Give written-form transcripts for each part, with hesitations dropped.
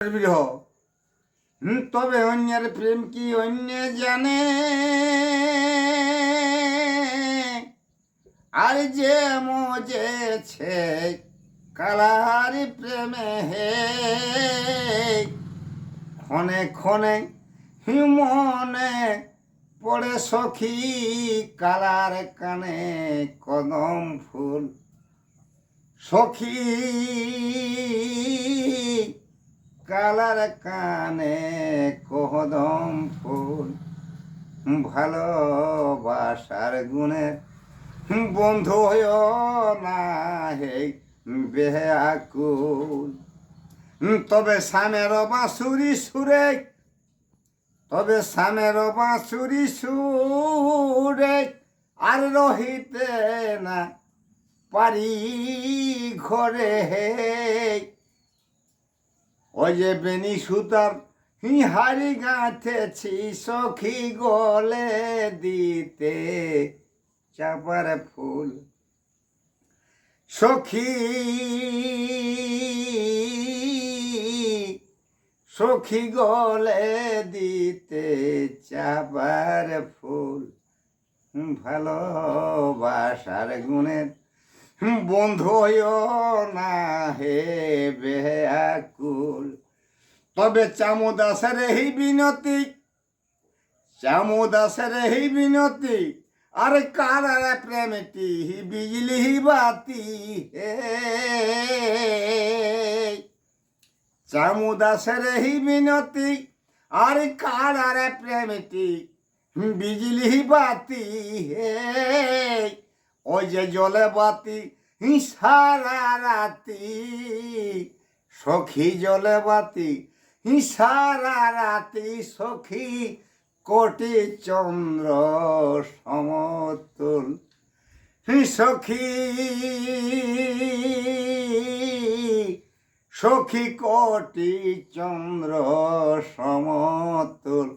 বিরহ তবে অন্যের প্রেম কি অন্য জানে আর যে মজেছে কালারি প্রেমে হে ক্ষণে ক্ষণে মনে পড়ে সখী কালার কানে কদম ফুল সখী কালার কানে কদম ফুল ভালোবাসার গুণে বন্ধু হইও না হে বেআকুল তবে সামের বাঁশুরি সুরে আর রহিতে না পারি ঘরে হে ওই যে বেনি সুতার হাড়ি গাঁথেছি সখী গলে দিতে চাপার ফুল সখী সখী গলে দিতে চাপার ফুল ভালোবাসার গুণের বন্ধু না হে বেআকুল তবে চামুদাসের এই বিনতি আরে কারার প্রেমটি বিজলি বাতি হে চামুদাসের এই বিনতি আরে কারার প্রেমটি বিজলি বাতি হে ওই যে জলে বাতি সারা রাতি সখী জলে বাতি সারা রাতি সখী কোটি চন্দ্র সমতুল সখী সখী কোটি চন্দ্র সমতুল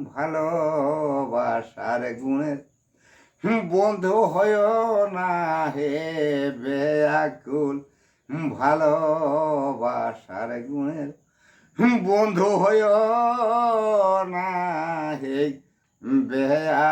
ভালোবাসার গুণের বন্ধু হয় না হে বেআকুল ভালোবাসার গুণের বন্ধু হয় না হে বেআকুল।